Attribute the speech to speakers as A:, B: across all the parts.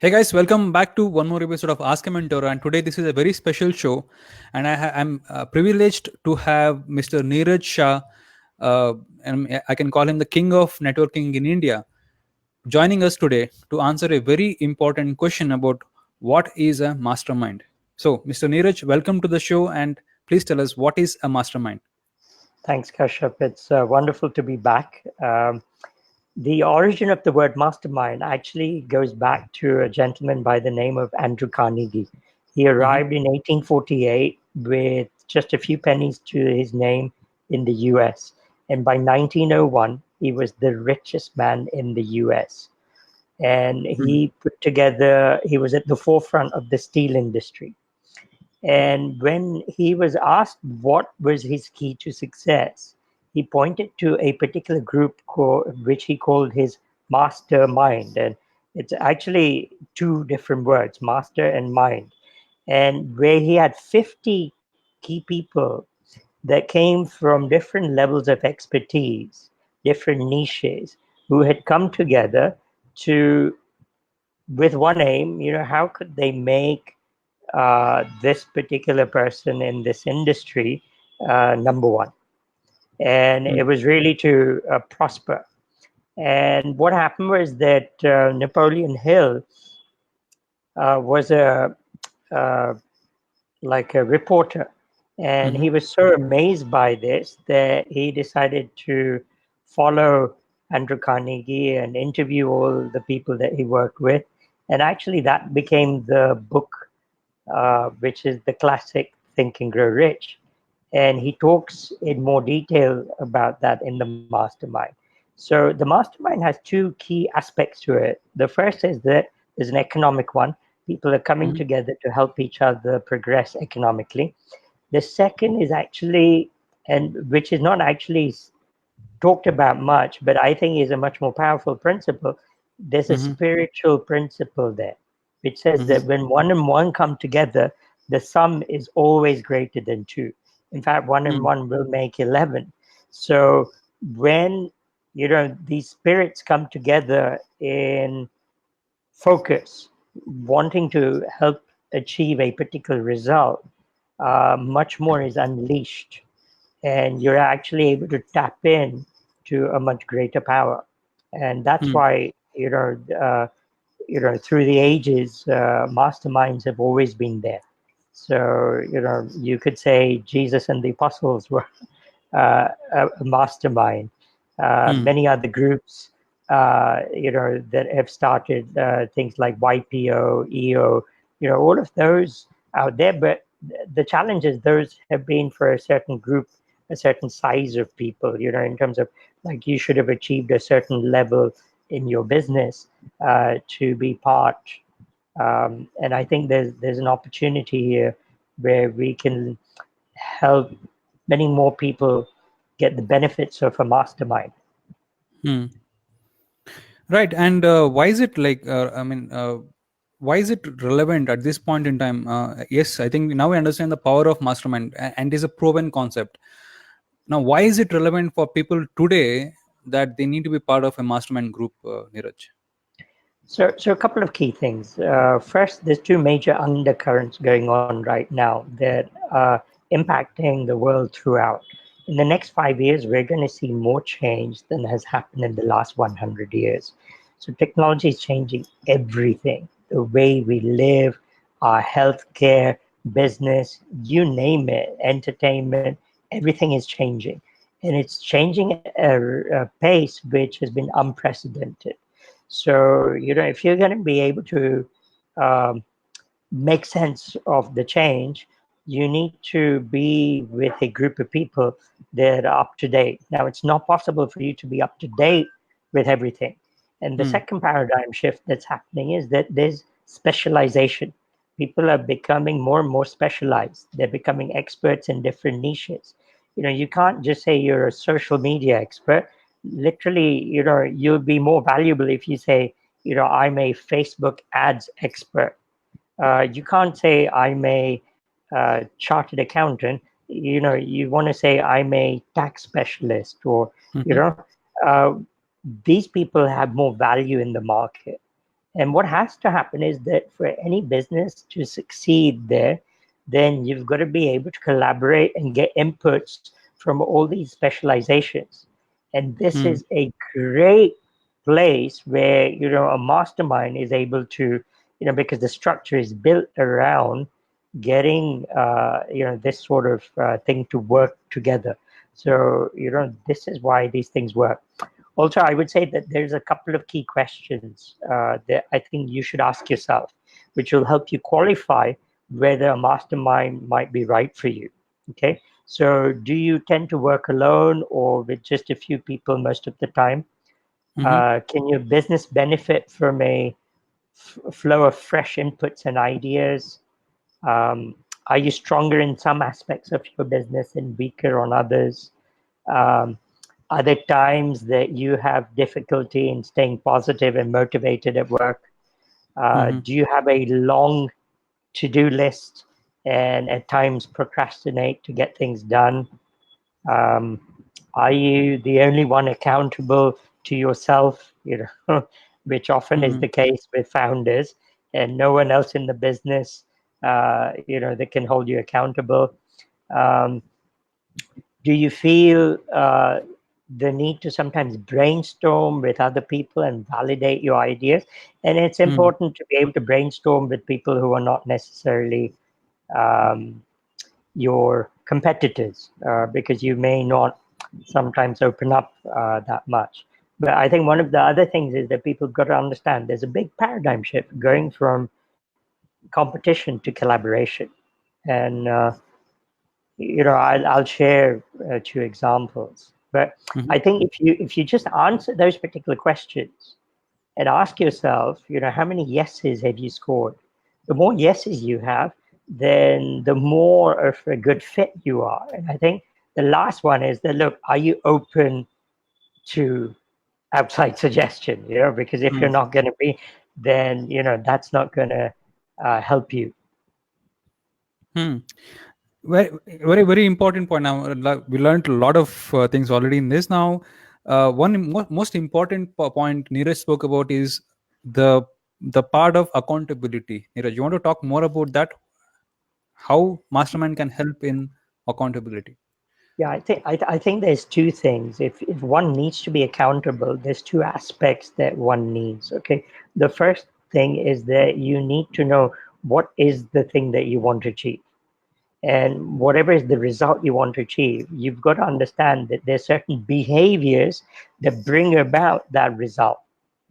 A: Hey guys, welcome back to one more episode of Askamentor. And today this is a very special show, and I'm privileged to have Mr. Neeraj Shah, and I can call him the king of networking in India, joining us today to answer a very important question about what is a mastermind. So, Mr. Neeraj, welcome to the show, and please tell us what is a mastermind.
B: Thanks, Kashyap. It's wonderful to be back. The origin of the word mastermind actually goes back to a gentleman by the name of Andrew Carnegie. He
A: Mm-hmm.
B: arrived in 1848 with just a few pennies to his name in the US. And by 1901, he was the richest man in the US. And he was at the forefront of the steel industry. And when he was asked what was his key to success, he pointed to a particular group which he called his mastermind. And it's actually two different words, master and mind. And where he had 50 key people that came from different levels of expertise, different niches, who had come together to, with one aim, how could they make this particular person in this industry number one. And it was really to prosper. And what happened was that Napoleon Hill was uh, like a reporter, and
A: Mm-hmm.
B: he was so amazed by this that he decided to follow Andrew Carnegie and interview all the people that he worked with. And actually, that became the book which is the classic Think and Grow Rich. And he talks in more detail about that in the mastermind. So the mastermind has two key aspects to it. The first is that there's an economic one. People are coming
A: Mm-hmm.
B: together to help each other progress economically. The second is actually, and which is not actually talked about much, but I think is a much more powerful principle. There's a
A: Mm-hmm.
B: spiritual principle there, which says
A: Mm-hmm.
B: that when one and one come together, the sum is always greater than two. In fact, one and one will make 11. So when these spirits come together in focus, wanting to help achieve a particular result, much more is unleashed, and you're actually able to tap in to a much greater power. And that's
A: Mm-hmm.
B: why through the ages, masterminds have always been there. So you could say Jesus and the apostles were a mastermind.
A: Mm-hmm.
B: Many other groups, that have started things like YPO, EO, all of those out there. But the challenge is those have been for a certain group, a certain size of people. In terms of like you should have achieved a certain level in your business to be part. And I think there's an opportunity here where we can help many more people get the benefits of a mastermind.
A: Mm-hmm. Right, and why is it like? Why is it relevant at this point in time? Yes, I think now we understand the power of mastermind, and is a proven concept. Now, why is it relevant for people today that they need to be part of a mastermind group, Neeraj?
B: So a couple of key things. First, there's two major undercurrents going on right now that are impacting the world throughout. In the next 5 years, we're going to see more change than has happened in the last 100 years. So technology is changing everything, the way we live, our healthcare, business, you name it, entertainment, everything is changing. And it's changing at a pace which has been unprecedented. So, if you're going to be able to um, make sense of the change, you need to be with a group of people that are up to date. Now, it's not possible for you to be up to date with everything. And the
A: Hmm.
B: second paradigm shift that's happening is that there's specialization. People are becoming more and more specialized. They're becoming experts in different niches. You can't just say you're a social media expert. Literally, you'll be more valuable if you say, I'm a Facebook ads expert. You can't say I'm a chartered accountant. You want to say I'm a tax specialist, or you
A: Hmm.
B: know, uh, these people have more value in the market. And what has to happen is that for any business to succeed there, then you've got to be able to collaborate and get inputs from all these specializations. And this
A: Hmm.
B: is a great place where, a mastermind is able to, because the structure is built around getting, this sort of thing to work together. So, this is why these things work. Also, I would say that there's a couple of key questions that I think you should ask yourself, which will help you qualify whether a mastermind might be right for you. Okay. So, do you tend to work alone or with just a few people most of the time?
A: Mm-hmm.
B: Can your business benefit from a flow of fresh inputs and ideas? Um, are you stronger in some aspects of your business and weaker on others? Um, are there times that you have difficulty in staying positive and motivated at work?
A: Mm-hmm.
B: Do you have a long to do list and at times procrastinate to get things done? Um, are you the only one accountable to yourself? Which often is
A: Mm-hmm.
B: the case with founders, and no one else in the business, that can hold you accountable. Um, do you feel the need to sometimes brainstorm with other people and validate your ideas? And it's
A: Mm-hmm.
B: important to be able to brainstorm with people who are not necessarily um, your competitors, because you may not sometimes open up that much. But I think one of the other things is that people have got to understand there's a big paradigm shift going from competition to collaboration. And I'll share two examples. But
A: Mm-hmm.
B: I think if you just answer those particular questions and ask yourself, how many yeses have you scored? The more yeses you have, then the more of a good fit you are. And I think the last one is that, look, are you open to outside suggestion? Because if you're not going to be, then that's not going to help you.
A: Hmm. Very, very, very important point. Now, we learned a lot of things already in this. Now, one most important point Neeraj spoke about is the the part of accountability. Neeraj, you want to talk more about that? How mastermind can help in accountability?
B: Yeah, I think there's two things. If one needs to be accountable, there's two aspects that one needs. Okay, the first thing is that you need to know what is the thing that you want to achieve, and whatever is the result you want to achieve, you've got to understand that there's certain behaviors that bring about that result.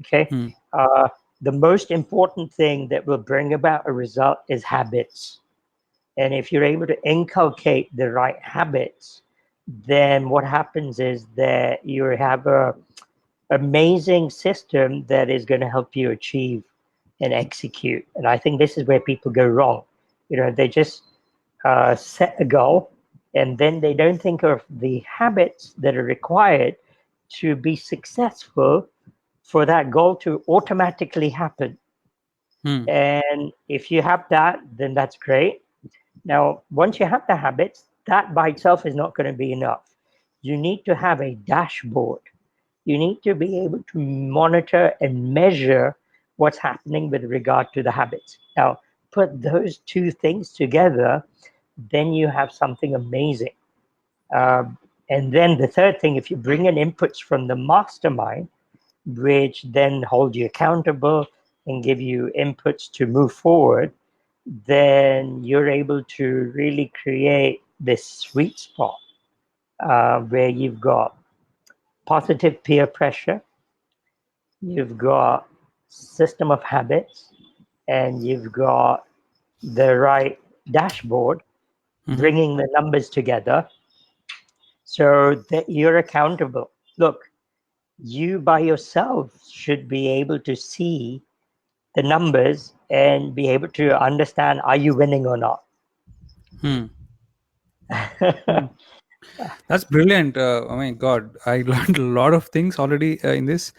B: Okay,
A: Hmm.
B: uh, the most important thing that will bring about a result is habits. And if you're able to inculcate the right habits, then what happens is that you have a amazing system that is going to help you achieve and execute. And I think this is where people go wrong. They just set a goal and then they don't think of the habits that are required to be successful for that goal to automatically happen.
A: Hmm.
B: And if you have that, then that's great. Now, once you have the habits, that by itself is not going to be enough. You need to have a dashboard. You need to be able to monitor and measure what's happening with regard to the habits. Now, put those two things together, then you have something amazing. And then the third thing, if you bring in inputs from the mastermind, which then hold you accountable and give you inputs to move forward, then you're able to really create this sweet spot where you've got positive peer pressure, you've got system of habits, and you've got the right dashboard
A: Mm-hmm.
B: bringing the numbers together so that you're accountable. Look, you by yourself should be able to see the numbers and be able to understand, are you winning or not?
A: Hmm. Hmm. That's brilliant. Oh my God, I learned a lot of things already in this.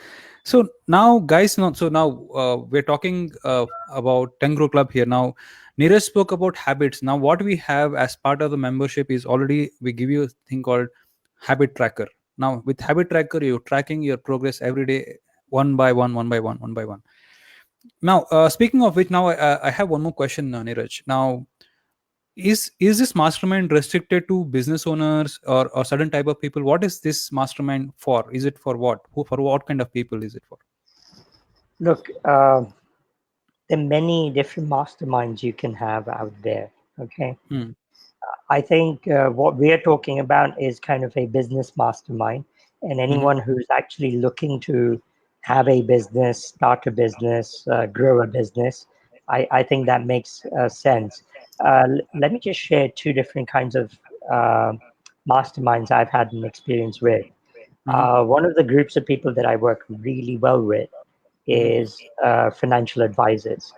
A: So now, guys, we're talking about 10 Grow Club here. Now, Neeraj spoke about habits. Now, what we have as part of the membership is already we give you a thing called habit tracker. Now, with habit tracker, you're tracking your progress every day, one by one, one by one, one by one. Now, speaking of which, now I have one more question, Neeraj. Now, is this mastermind restricted to business owners or certain type of people? What is this mastermind for? Is it for what? Who, for what kind of people is it for?
B: Look, there are many different masterminds you can have out there. Okay.
A: Hmm.
B: I think what we're talking about is kind of a business mastermind, and
A: Mm-hmm.
B: anyone who's actually looking to have a business, start a business, grow a business, I think that makes sense. Let me just share two different kinds of uh, masterminds I've had an experience with.
A: Mm-hmm.
B: One of the groups of people that I work really well with
A: Mm-hmm.
B: is financial advisors.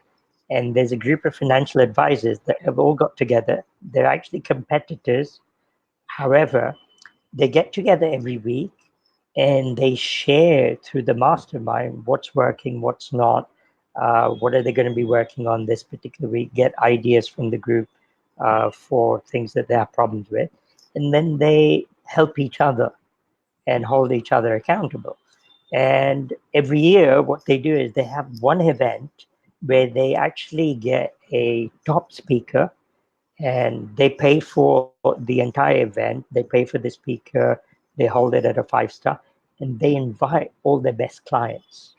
B: And there's a group of financial advisors that have all got together. They're actually competitors. However, they get together every week and they share through the mastermind what's working, what's not, what are they going to be working on this particular week, get ideas from the group for things that they have problems with. And then they help each other and hold each other accountable. And every year, what they do is they have one event where they actually get a top speaker and they pay for the entire event. They pay for the speaker, they hold it at a 5 star, and they invite all their best clients.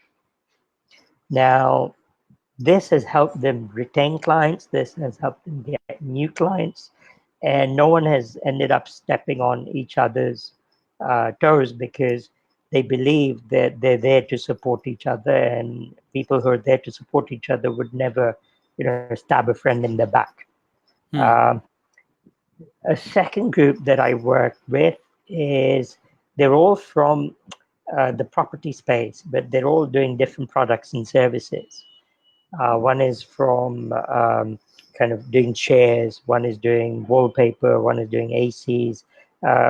B: Now, this has helped them retain clients, this has helped them get new clients, and no one has ended up stepping on each other's toes because they believe that they're there to support each other, and people who are there to support each other would never, stab a friend in the back.
A: Hmm.
B: Um, a second group that I work with is they're all from the property space, but they're all doing different products and services. One is from kind of doing chairs, one is doing wallpaper, one is doing ACs,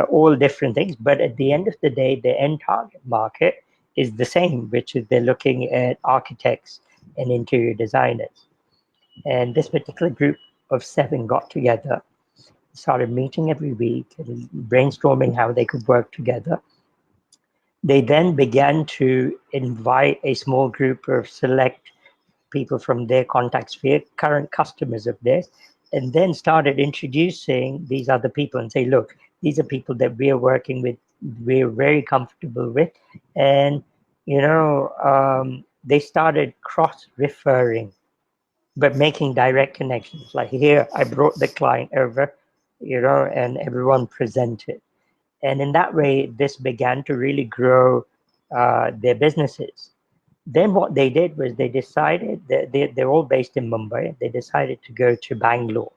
B: all different things. But at the end of the day, the end target market is the same, which is they're looking at architects and interior designers. And this particular group of seven got together, started meeting every week, and brainstorming how they could work together. They then began to invite a small group of select people from their contact sphere, current customers of theirs, and then started introducing these other people and say, look, these are people that we're working with, we're very comfortable with. And, they started cross referring, but making direct connections. Like here, I brought the client over, and everyone presented. And in that way, this began to really grow their businesses. Then what they did was they decided that they're all based in Mumbai. They decided to go to Bangalore.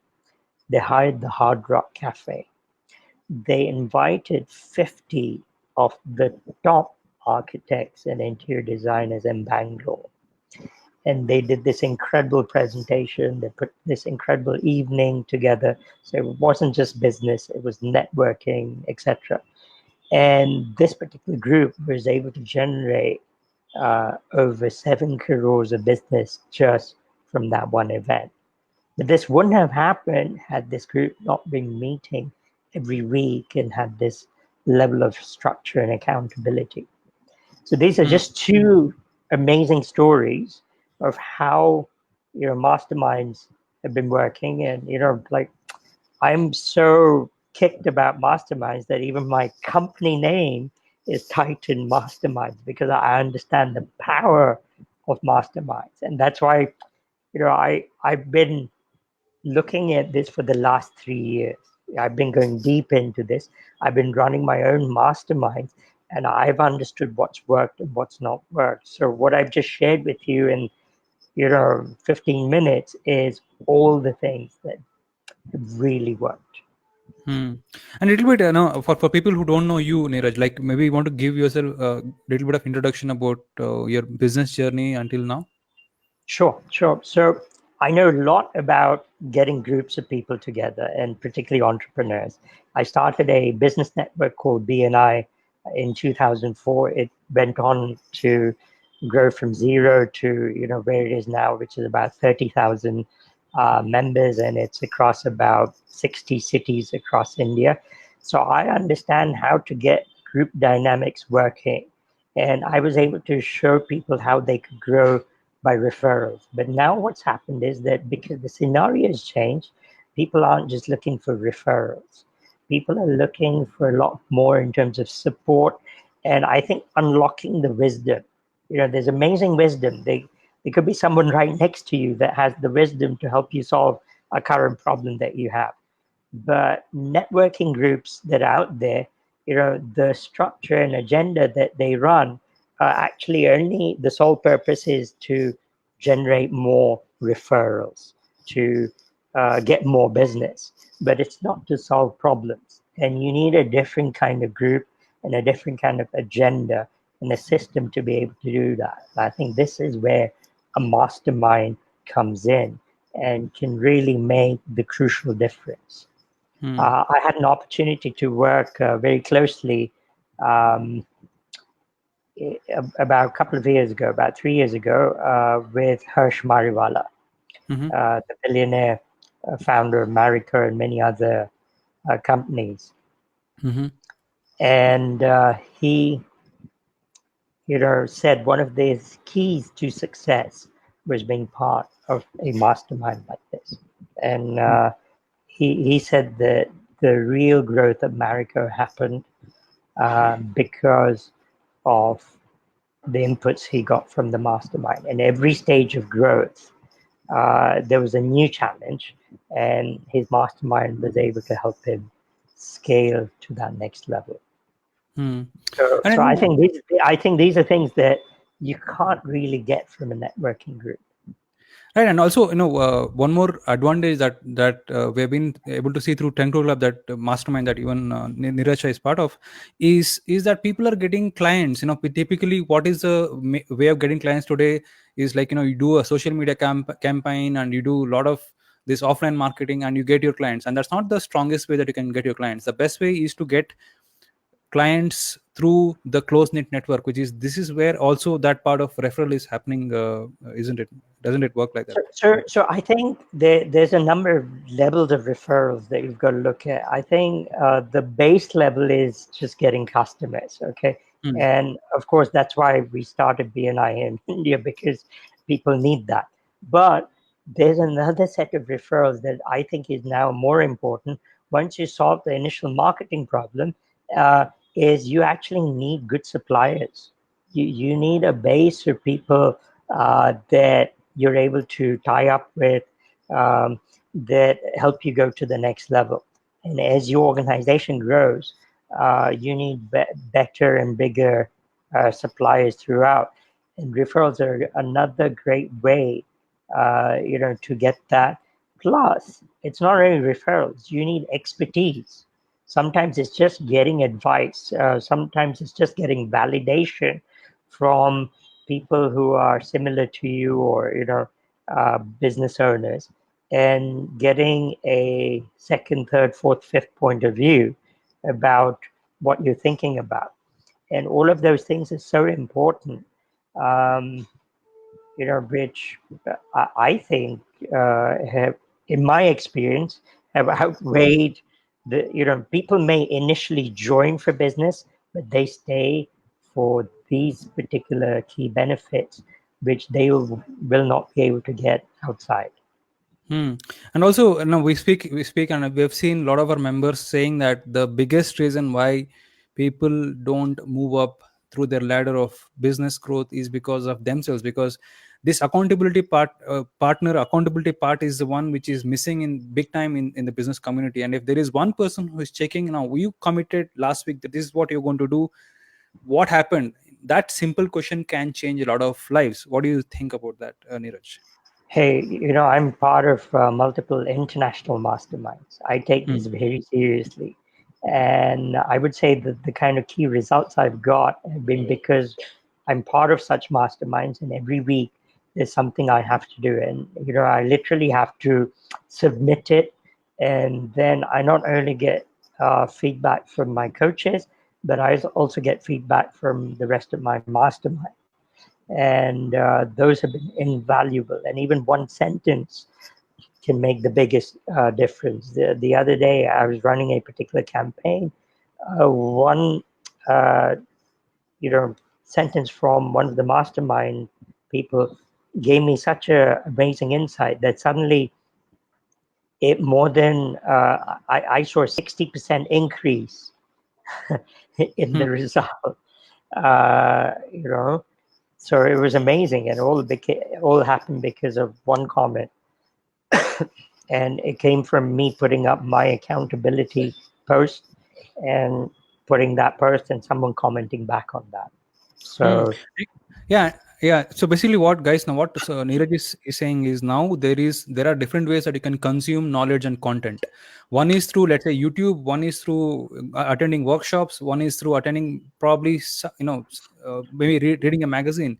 B: They hired the Hard Rock Cafe. They invited 50 of the top architects and interior designers in Bangalore. And they did this incredible presentation. They put this incredible evening together. So it wasn't just business, it was networking, etc. And this particular group was able to generate over 7 crores of business just from that one event. But this wouldn't have happened had this group not been meeting every week and had this level of structure and accountability. So these are
A: Hmm.
B: just two amazing stories of how masterminds have been working, and like I'm so kicked about masterminds that even my company name is Titan Masterminds because I understand the power of masterminds. And that's why, I've been looking at this for the last 3 years. I've been going deep into this. I've been running my own masterminds and I've understood what's worked and what's not worked. So what I've just shared with you in 15 minutes is all the things that have really worked.
A: Hmm. And a little bit, for people who don't know you, Neeraj, like maybe you want to give yourself a little bit of introduction about your business journey until now.
B: Sure, sure. So I know a lot about getting groups of people together and particularly entrepreneurs. I started a business network called BNI in 2004. It went on to grow from zero to where it is now, which is about 30,000 members, and it's across about 60 cities across India. So I understand how to get group dynamics working, and I was able to show people how they could grow by referrals. But now what's happened is that because the scenario has changed, people aren't just looking for referrals. People are looking for a lot more in terms of support, and I think unlocking the wisdom. There's amazing wisdom. There could be someone right next to you that has the wisdom to help you solve a current problem that you have. But networking groups that are out there, the structure and agenda that they run are actually only the sole purpose is to generate more referrals, to get more business, but it's not to solve problems. And you need a different kind of group and a different kind of agenda and a system to be able to do that. I think this is where a mastermind comes in and can really make the crucial difference. I had an opportunity to work very closely um, about a couple of years ago, about 3 years ago, with Harsh Mariwala,
A: Mm-hmm.
B: the billionaire founder of Marico and many other companies.
A: Mm-hmm.
B: And he, said one of his keys to success was being part of a mastermind like this. And he said that the real growth of Marico happened because of the inputs he got from the mastermind. And every stage of growth, there was a new challenge, and his mastermind was able to help him scale to that next level.
A: Mm.
B: So,
A: And I
B: so
A: know.
B: I think these are things that you can't really get from a networking group.
A: Right, and also one more advantage that we have been able to see through 10 crore club, that mastermind that even Neeraj Shah is part of, is that people are getting clients. Typically, what is the way of getting clients today is like, you do a social media campaign, and you do a lot of this offline marketing, and you get your clients. And that's not the strongest way that you can get your clients. The best way is to get clients through the close knit network, which is, this is where also that part of referral is happening, isn't it? Doesn't it work like that?
B: So I think there's a number of levels of referrals that you've got to look at. I think the base level is just getting customers, okay? And of course, that's why we started BNI in India, because people need that. But there's another set of referrals that I think is now more important. Once you solve the initial marketing problem, is you actually need good suppliers. You need a base of people that you're able to tie up with, that help you go to the next level. And as your organization grows, you need better and bigger suppliers throughout. And referrals are another great way, to get that. Plus, it's not only referrals, you need expertise. Sometimes it's just getting advice. Sometimes it's just getting validation from people who are similar to you, or business owners, and getting a second, third, fourth, fifth point of view about what you're thinking about. And all of those things are so important, which I think have, in my experience, have outweighed people may initially join for business, but they stay for these particular key benefits, which they will not be able to get outside.
A: And also, we speak, and we have seen a lot of our members saying that the biggest reason why people don't move up through their ladder of business growth is because of themselves. Because this accountability part, partner accountability part, is the one which is missing in big time in the business community. And if there is one person who is checking, you committed last week that this is what you're going to do, what happened? That simple question can change a lot of lives. What do you think about that, Neeraj?
B: Hey, I'm part of multiple international masterminds. I take this very seriously. And I would say that the kind of key results I've got have been because I'm part of such masterminds, and every week there's something I have to do. And, I literally have to submit it. And then I not only get feedback from my coaches, but I also get feedback from the rest of my mastermind. And those have been invaluable. And even one sentence can make the biggest difference. The other day, I was running a particular campaign. One, uh, sentence from one of the mastermind people, gave me such a amazing insight that suddenly it more than I saw a 60% increase in the result. You know, so it was amazing, and all happened because of one comment, and it came from me putting up my accountability post and putting that post and someone commenting back on that.
A: Hmm.
B: So
A: Yeah. So basically, what guys now what so Neeraj is saying is now there are different ways that you can consume knowledge and content. One is through, let's say, YouTube. One is through attending workshops. One is through attending probably maybe reading a magazine.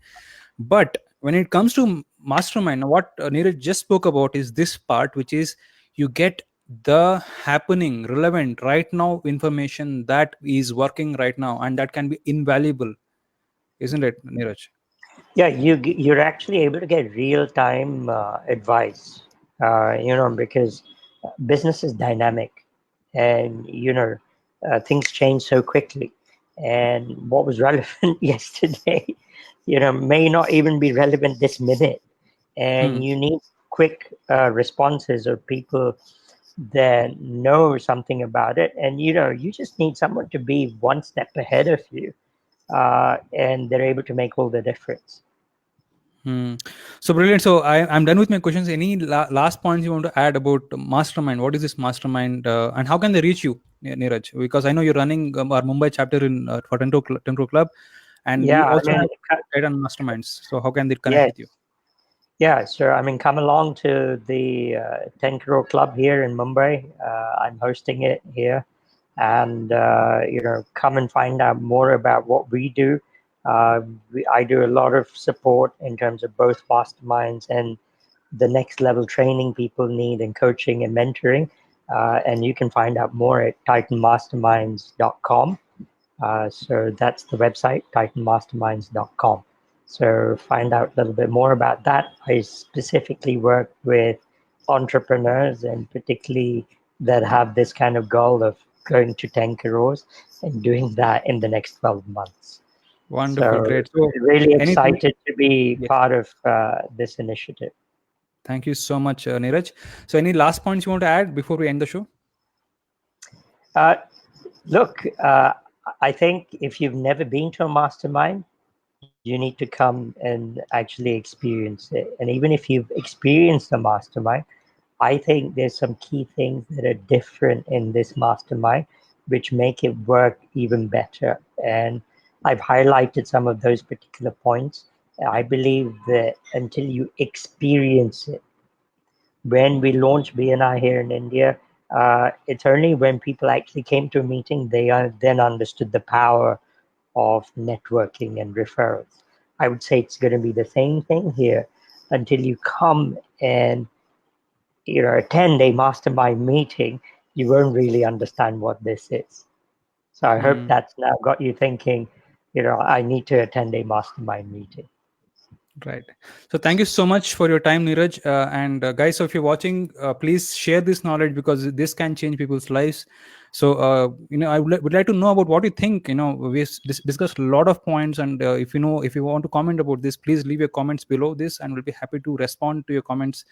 A: But when it comes to mastermind, what Neeraj just spoke about is this part, which is you get the happening, relevant, right now information that is working right now, and that can be invaluable, isn't it, Neeraj?
B: yeah, you're actually able to get real time advice. Because business is dynamic, and things change so quickly. And what was relevant yesterday, may not even be relevant this minute.
A: Hmm.
B: And you need quick responses or people that know something about it. And you just need someone to be one step ahead of you, and they're able to make all the difference.
A: Hmm. So brilliant. So I'm done with my questions. Any last points you want to add about Mastermind? What is this Mastermind, and how can they reach you, Neeraj? Because I know you're running our Mumbai chapter in for 10 Crow Club, and we
B: Yeah, I
A: also
B: mean,
A: have Titan Masterminds. So how can they connect
B: yes,
A: with you?
B: yeah. So I mean, come along to the 10 crore club here in Mumbai. I'm hosting it here, and come and find out more about what we do. I do a lot of support in terms of both masterminds and the next level training people need and coaching and mentoring. And you can find out more at titanmasterminds.com. So that's the website, titanmasterminds.com. So find out a little bit more about that. I specifically work with entrepreneurs, and particularly that have this kind of goal of going to 10 crores and doing that in the next 12 months.
A: Wonderful,
B: So
A: great. So
B: really
A: anything?
B: excited to be
A: Yes.
B: part of this initiative.
A: Thank you so much, Neeraj. So any last points you want to add before we end the show?
B: Uh, Look, I think if you've never been to a mastermind, you need to come and actually experience it. And even if you've experienced a mastermind, I think there's some key things that are different in this mastermind, which make it work even better. And I've highlighted some of those particular points. I believe that until you experience it, when we launched BNI here in India, it's only when people actually came to a meeting they then understood the power of networking and referrals. I would say it's going to be the same thing here until you come and attend a mastermind meeting. You won't really understand what this is. So I hope
A: Hmm.
B: that's now got you thinking. I need to attend a mastermind meeting.
A: Right. So thank you so much for your time, Neeraj. And guys, so if you're watching, please share this knowledge because this can change people's lives. So I would like to know about what you think. We discussed a lot of points, and if you want to comment about this, please leave your comments below this, and we'll be happy to respond to your comments.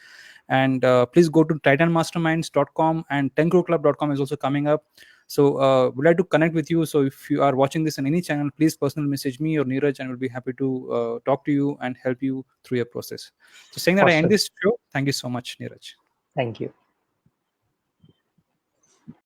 A: And please go to titanmasterminds.com, and 10croclub.com is also coming up. So we'd like to connect with you. So if you are watching this on any channel, please personal message me or Neeraj, and we'll be happy to talk to you and help you through your process. So saying that, I end
B: Awesome.
A: this show. Thank you so much, Neeraj.
B: Thank you.